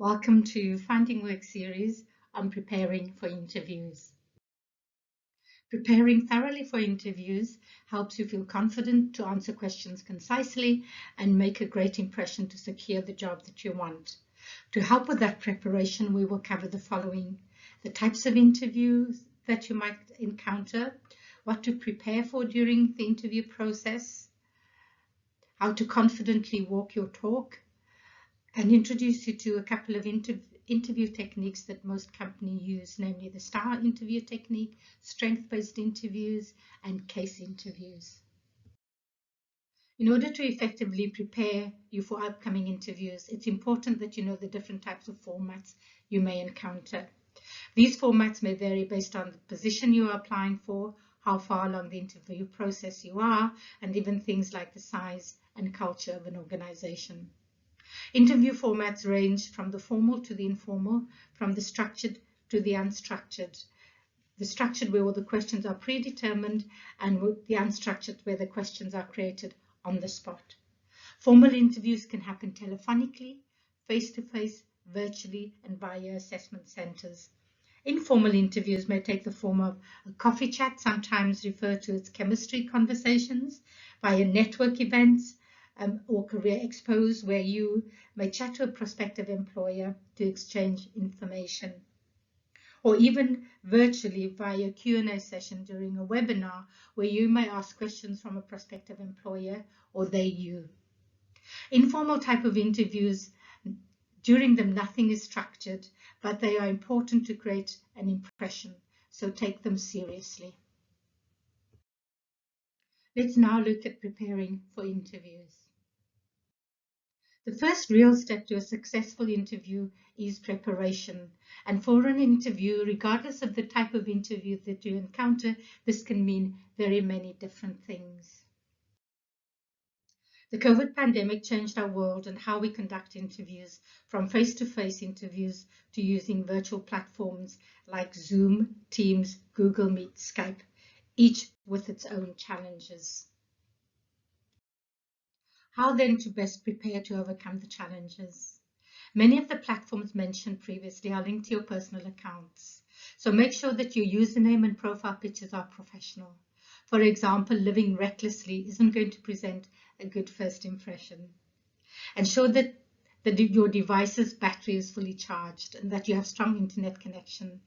Welcome to Finding Work series on preparing for interviews. Preparing thoroughly for interviews helps you feel confident to answer questions concisely and make a great impression to secure the job that you want. To help with that preparation, we will cover the following: the types of interviews that you might encounter, what to prepare for during the interview process, how to confidently walk your talk, and introduce you to a couple of interview techniques that most companies use, namely the STAR interview technique, strength-based interviews, and case interviews. In order to effectively prepare you for upcoming interviews, it's important that you know the different types of formats you may encounter. These formats may vary based on the position you are applying for, how far along the interview process you are, and even things like the size and culture of an organization. Interview formats range from the formal to the informal, from the structured to the unstructured. The structured where all the questions are predetermined, and the unstructured where the questions are created on the spot. Formal interviews can happen telephonically, face-to-face, virtually, and via assessment centers. Informal interviews may take the form of a coffee chat, sometimes referred to as chemistry conversations, via network events, or career expos, where you may chat to a prospective employer to exchange information, or even virtually via Q&A session during a webinar where you may ask questions from a prospective employer or they you. Informal type of interviews, during them nothing is structured, but they are important to create an impression, so take them seriously. Let's now look at preparing for interviews. The first real step to a successful interview is preparation. And for an interview, regardless of the type of interview that you encounter, this can mean very many different things. The COVID pandemic changed our world and how we conduct interviews, from face-to-face interviews to using virtual platforms like Zoom, Teams, Google Meet, Skype, each with its own challenges. How then to best prepare to overcome the challenges? Many of the platforms mentioned previously are linked to your personal accounts, so make sure that your username and profile pictures are professional. For example, living recklessly isn't going to present a good first impression. Ensure that your device's battery is fully charged and that you have strong internet connection.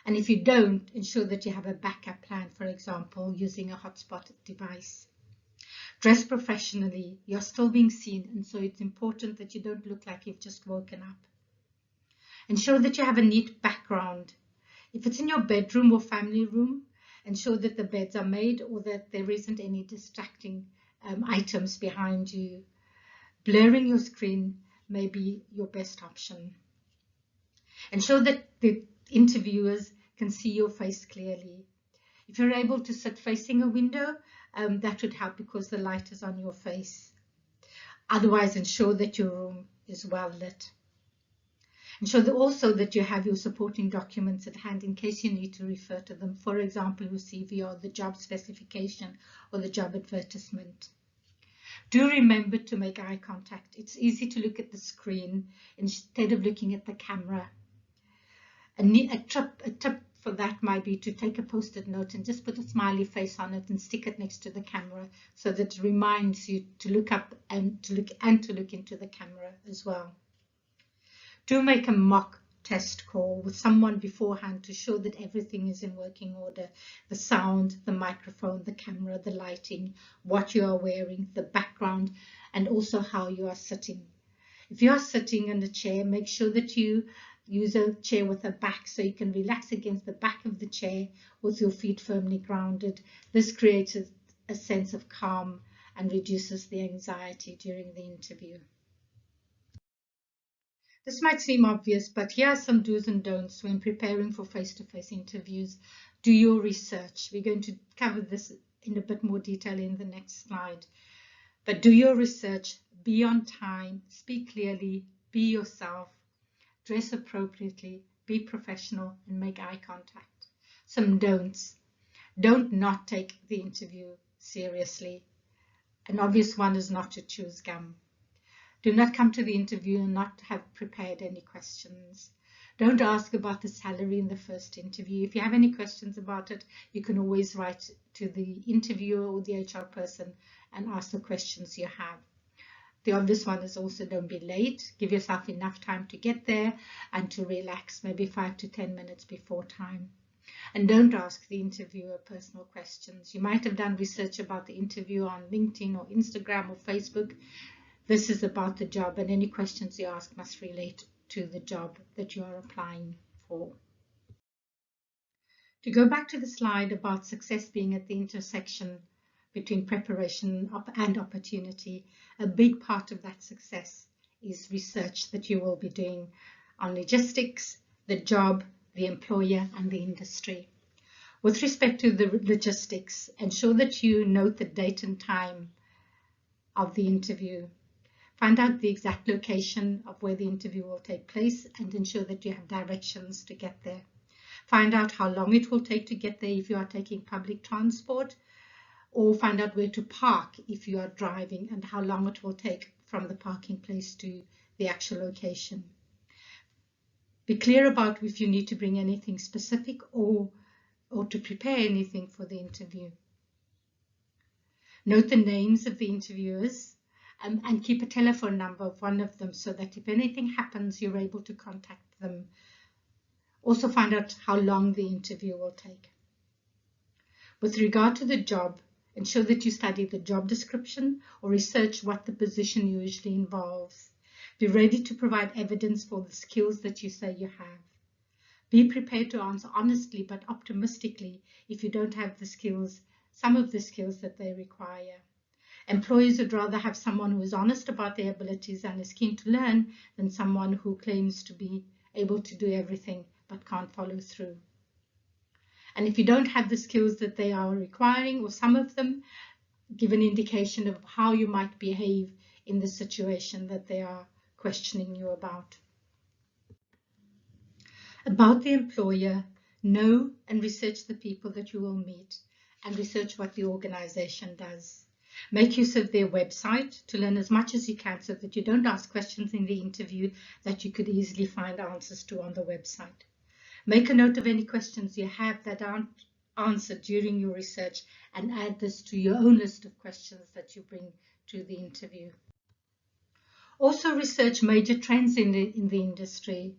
And if you don't, ensure that you have a backup plan, for example, using a hotspot device. Dress professionally. You're still being seen, and so it's important that you don't look like you've just woken up. Ensure that you have a neat background. If it's in your bedroom or family room, ensure that the beds are made or that there isn't any distracting items behind you. Blurring your screen may be your best option. Ensure that the interviewers can see your face clearly. If you're able to sit facing a window, that would help because the light is on your face. Otherwise, ensure that your room is well lit. Ensure also that you have your supporting documents at hand in case you need to refer to them. For example, your CV or the job specification or the job advertisement. Do remember to make eye contact. It's easy to look at the screen instead of looking at the camera. A tip for that might be to take a post-it note and just put a smiley face on it and stick it next to the camera so that it reminds you to look up and to look into the camera as well. Do make a mock test call with someone beforehand to show that everything is in working order. The sound, the microphone, the camera, the lighting, what you are wearing, the background, and also how you are sitting. If you are sitting in a chair, make sure that you use a chair with a back so you can relax against the back of the chair with your feet firmly grounded. This creates a sense of calm and reduces the anxiety during the interview. This might seem obvious, but here are some do's and don'ts when preparing for face-to-face interviews. Do your research. We're going to cover this in a bit more detail in the next slide. But do your research, be on time, speak clearly, be yourself, dress appropriately, be professional, and make eye contact. Some don'ts. Don't not take the interview seriously. An obvious one is not to chew gum. Do not come to the interview and not have prepared any questions. Don't ask about the salary in the first interview. If you have any questions about it, you can always write to the interviewer or the HR person and ask the questions you have. The obvious one is also don't be late. Give yourself enough time to get there and to relax, maybe 5 to 10 minutes before time. And don't ask the interviewer personal questions. You might have done research about the interview on LinkedIn or Instagram or Facebook. This is about the job, and any questions you ask must relate to the job that you are applying for. To go back to the slide about success being at the intersection between preparation and opportunity, a big part of that success is research that you will be doing on logistics, the job, the employer, and the industry. With respect to the logistics, ensure that you note the date and time of the interview. Find out the exact location of where the interview will take place and ensure that you have directions to get there. Find out how long it will take to get there if you are taking public transport, or find out where to park if you are driving and how long it will take from the parking place to the actual location. Be clear about if you need to bring anything specific or to prepare anything for the interview. Note the names of the interviewers and keep a telephone number of one of them so that if anything happens, you're able to contact them. Also find out how long the interview will take. With regard to the job, ensure that you study the job description or research what the position usually involves. Be ready to provide evidence for the skills that you say you have. Be prepared to answer honestly but optimistically if you don't have the skills, some of the skills that they require. Employers would rather have someone who is honest about their abilities and is keen to learn than someone who claims to be able to do everything but can't follow through. And if you don't have the skills that they are requiring, or some of them, give an indication of how you might behave in the situation that they are questioning you about. About the employer, know and research the people that you will meet and research what the organization does. Make use of their website to learn as much as you can so that you don't ask questions in the interview that you could easily find answers to on the website. Make a note of any questions you have that aren't answered during your research and add this to your own list of questions that you bring to the interview. Also research major trends in the industry.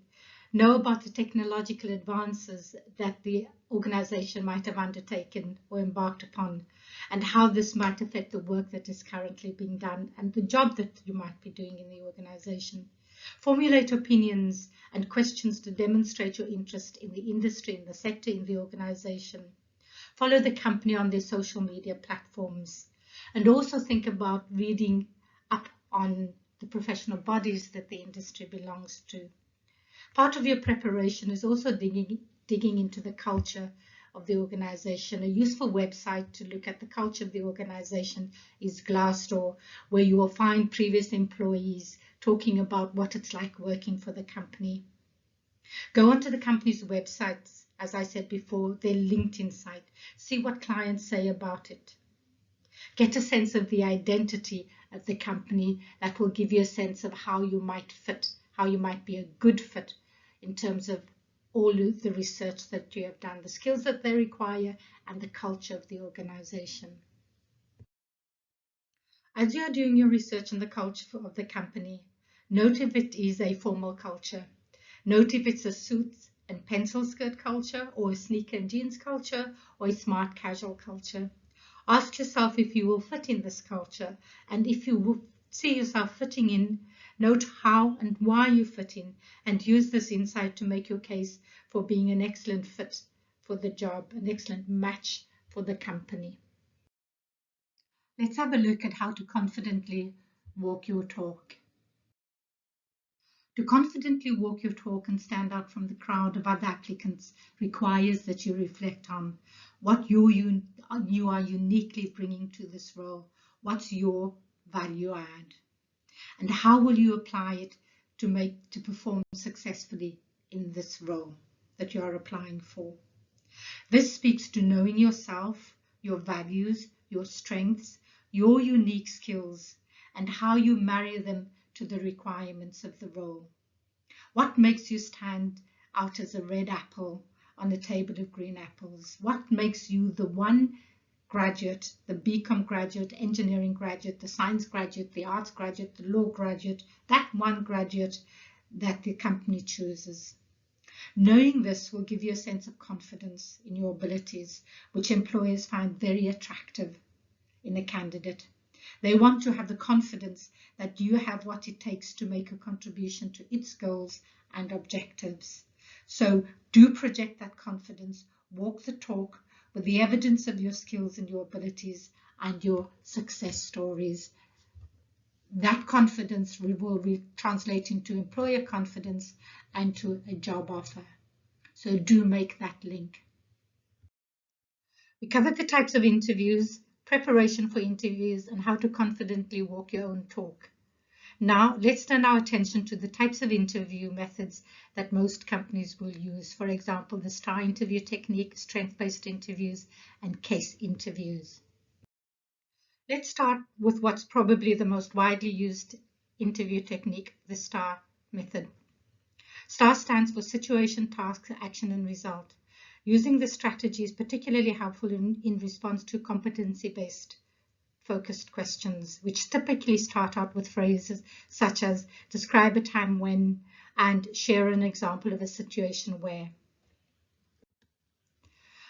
Know about the technological advances that the organization might have undertaken or embarked upon, and how this might affect the work that is currently being done and the job that you might be doing in the organization. Formulate opinions and questions to demonstrate your interest in the industry, in the sector, in the organization. Follow the company on their social media platforms, and also think about reading up on the professional bodies that the industry belongs to. Part of your preparation is also digging into the culture of the organization. A useful website to look at the culture of the organization is Glassdoor, where you will find previous employees talking about what it's like working for the company. Go onto the company's websites, as I said before, their LinkedIn site. See what clients say about it. Get a sense of the identity of the company. That will give you a sense of how you might fit, how you might be a good fit in terms of all of the research that you have done, the skills that they require, and the culture of the organization. As you are doing your research on the culture of the company, note if it is a formal culture. Note if it's a suits and pencil skirt culture, or a sneaker and jeans culture, or a smart casual culture. Ask yourself if you will fit in this culture, and if you will see yourself fitting in, note how and why you fit in, and use this insight to make your case for being an excellent fit for the job, an excellent match for the company. Let's have a look at how to confidently walk your talk. To confidently walk your talk and stand out from the crowd of other applicants requires that you reflect on what you are uniquely bringing to this role. What's your value add? And how will you apply it to perform successfully in this role that you are applying for? This speaks to knowing yourself, your values, your strengths, your unique skills, and how you marry them to to the requirements of the role. What makes you stand out as a red apple on a table of green apples? What makes you the one graduate, the BCom graduate, engineering graduate, the science graduate, the arts graduate, the law graduate, that one graduate that the company chooses? Knowing this will give you a sense of confidence in your abilities, which employers find very attractive in a candidate. They want to have the confidence that you have what it takes to make a contribution to its goals and objectives. So do project that confidence, walk the talk with the evidence of your skills and your abilities and your success stories. That confidence will translate into employer confidence and to a job offer. So do make that link. We covered the types of interviews, preparation for interviews, and how to confidently walk your own talk. Now, let's turn our attention to the types of interview methods that most companies will use. For example, the STAR interview technique, strength-based interviews, and case interviews. Let's start with what's probably the most widely used interview technique, the STAR method. STAR stands for Situation, Task, Action, and Result. Using this strategy is particularly helpful in response to competency-based focused questions, which typically start out with phrases such as describe a time when and share an example of a situation where.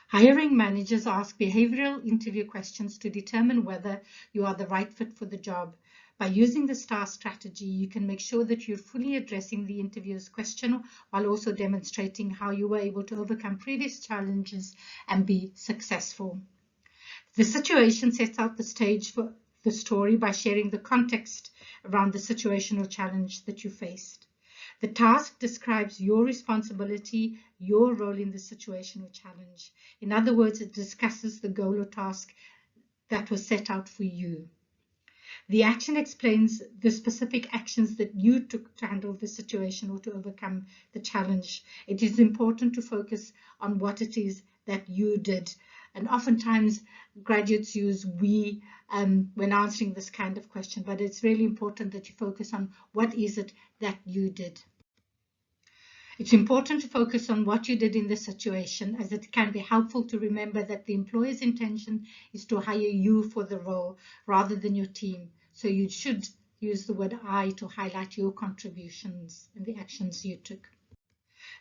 Hiring managers ask behavioral interview questions to determine whether you are the right fit for the job. By using the STAR strategy, you can make sure that you're fully addressing the interviewer's question while also demonstrating how you were able to overcome previous challenges and be successful. The situation sets out the stage for the story by sharing the context around the situation or challenge that you faced. The task describes your responsibility, your role in the situation or challenge. In other words, it discusses the goal or task that was set out for you. The action explains the specific actions that you took to handle the situation or to overcome the challenge. It is important to focus on what it is that you did. And oftentimes graduates use we when answering this kind of question, but it's really important that you focus on what is it that you did. It's important to focus on what you did in the situation, as it can be helpful to remember that the employer's intention is to hire you for the role rather than your team. So you should use the word I to highlight your contributions and the actions you took.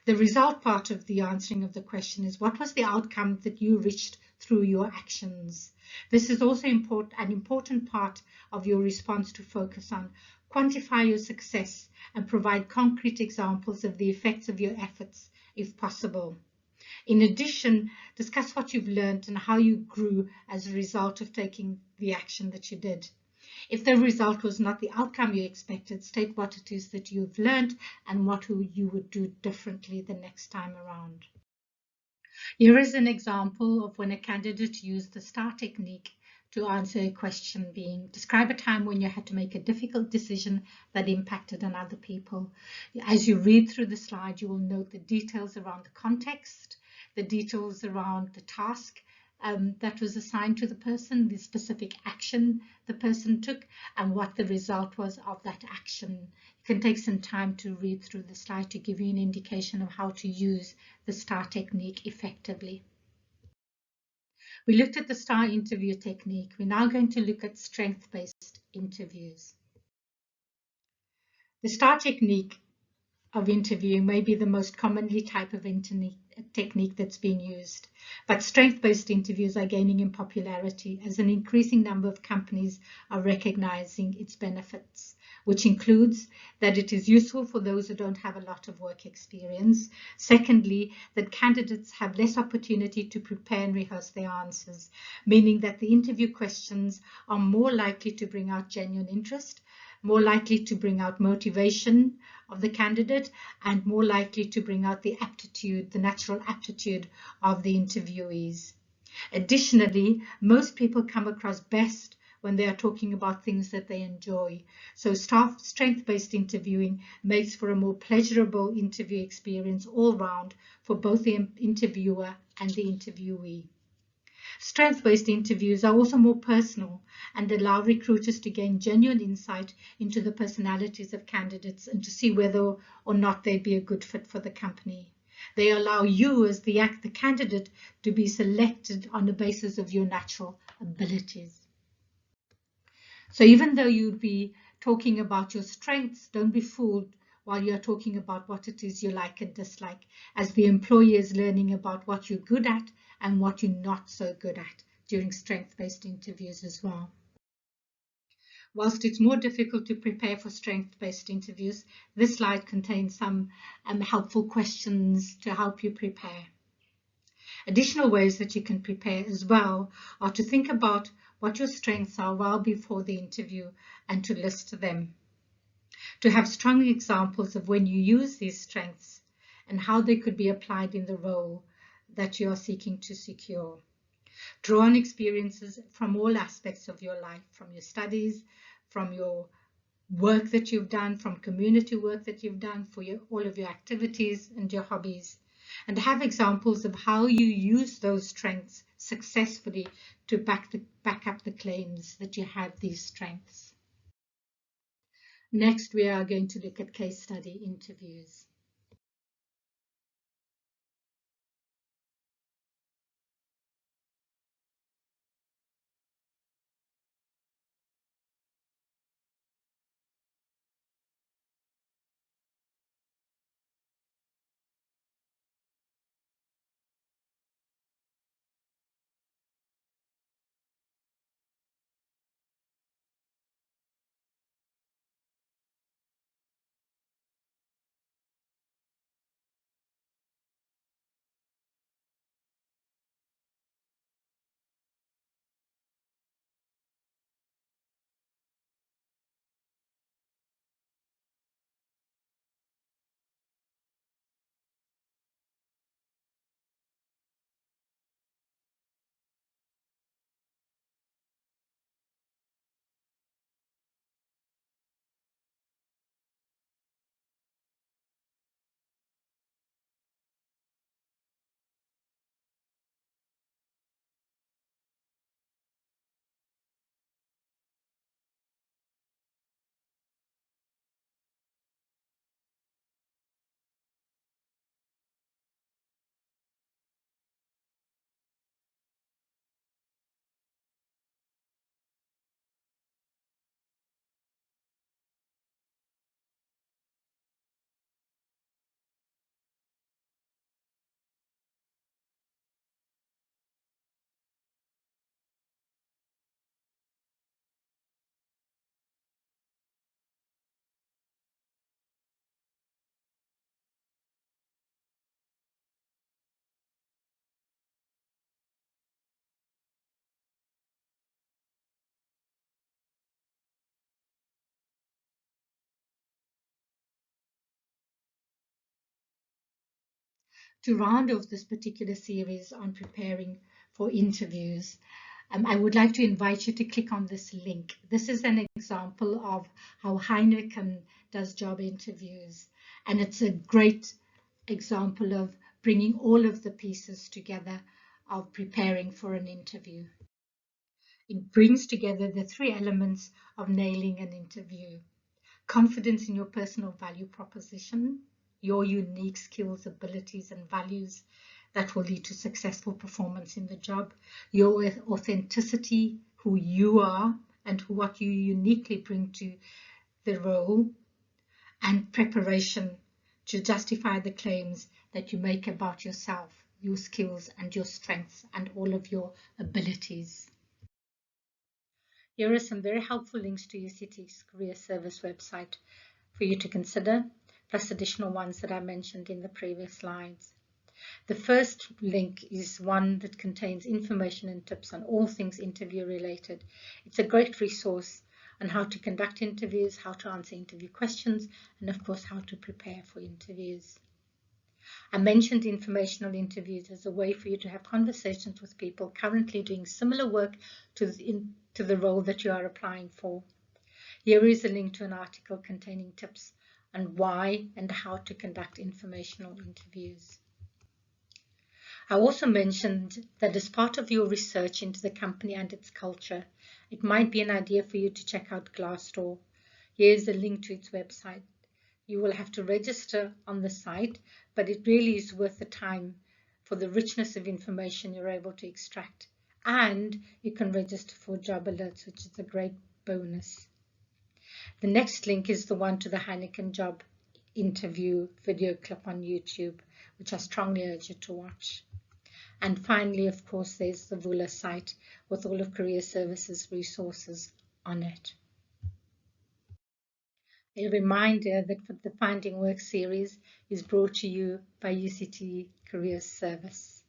The result part of the answering of the question is what was the outcome that you reached through your actions. This is also an important part of your response to focus on. Quantify your success and provide concrete examples of the effects of your efforts, if possible. In addition, discuss what you've learned and how you grew as a result of taking the action that you did. If the result was not the outcome you expected, state what it is that you've learned and what you would do differently the next time around. Here is an example of when a candidate used the STAR technique to answer a question being, describe a time when you had to make a difficult decision that impacted on other people. As you read through the slide, you will note the details around the context, the details around the task that was assigned to the person, the specific action the person took, and what the result was of that action. You can take some time to read through the slide to give you an indication of how to use the STAR technique effectively. We looked at the STAR interview technique. We're now going to look at strength-based interviews. The STAR technique of interviewing may be the most commonly type of technique that's being used, but strength-based interviews are gaining in popularity as an increasing number of companies are recognizing its benefits, which includes that it is useful for those who don't have a lot of work experience. Secondly, that candidates have less opportunity to prepare and rehearse their answers, meaning that the interview questions are more likely to bring out genuine interest, more likely to bring out motivation of the candidate, and more likely to bring out the aptitude, the natural aptitude of the interviewees. Additionally, most people come across best when they are talking about things that they enjoy. So strength-based interviewing makes for a more pleasurable interview experience all round for both the interviewer and the interviewee. Strengths-based interviews are also more personal and allow recruiters to gain genuine insight into the personalities of candidates and to see whether or not they'd be a good fit for the company. They allow you as the candidate to be selected on the basis of your natural abilities. So even though you'd be talking about your strengths, don't be fooled while you're talking about what it is you like and dislike, as the employer is learning about what you're good at and what you're not so good at during strength-based interviews as well. Whilst it's more difficult to prepare for strength-based interviews, this slide contains some helpful questions to help you prepare. Additional ways that you can prepare as well are to think about what your strengths are well before the interview and to list them. To have strong examples of when you use these strengths and how they could be applied in the role that you are seeking to secure. Draw on experiences from all aspects of your life, from your studies, from your work that you've done, from community work that you've done, for all of your activities and your hobbies, and have examples of how you use those strengths successfully to back up the claims that you have these strengths. Next, we are going to look at case study interviews. To round off this particular series on preparing for interviews, I would like to invite you to click on this link. This is an example of how Heineken does job interviews, and it's a great example of bringing all of the pieces together of preparing for an interview. It brings together the three elements of nailing an interview: confidence in your personal value proposition, your unique skills, abilities, and values that will lead to successful performance in the job, your authenticity, who you are and what you uniquely bring to the role, and preparation to justify the claims that you make about yourself, your skills and your strengths and all of your abilities. Here are some very helpful links to UCT's Career Service website for you to consider, plus additional ones that I mentioned in the previous slides. The first link is one that contains information and tips on all things interview related. It's a great resource on how to conduct interviews, how to answer interview questions, and of course how to prepare for interviews. I mentioned informational interviews as a way for you to have conversations with people currently doing similar work to the role that you are applying for. Here is a link to an article containing tips on why and how to conduct informational interviews. I also mentioned that as part of your research into the company and its culture, it might be an idea for you to check out Glassdoor. Here's a link to its website. You will have to register on the site, but it really is worth the time for the richness of information you're able to extract. And you can register for job alerts, which is a great bonus. The next link is the one to the Heineken job interview video clip on YouTube, which I strongly urge you to watch. And finally, of course, there's the Vula site with all of Career Services resources on it. A reminder that the Finding Work series is brought to you by UCT Career Service.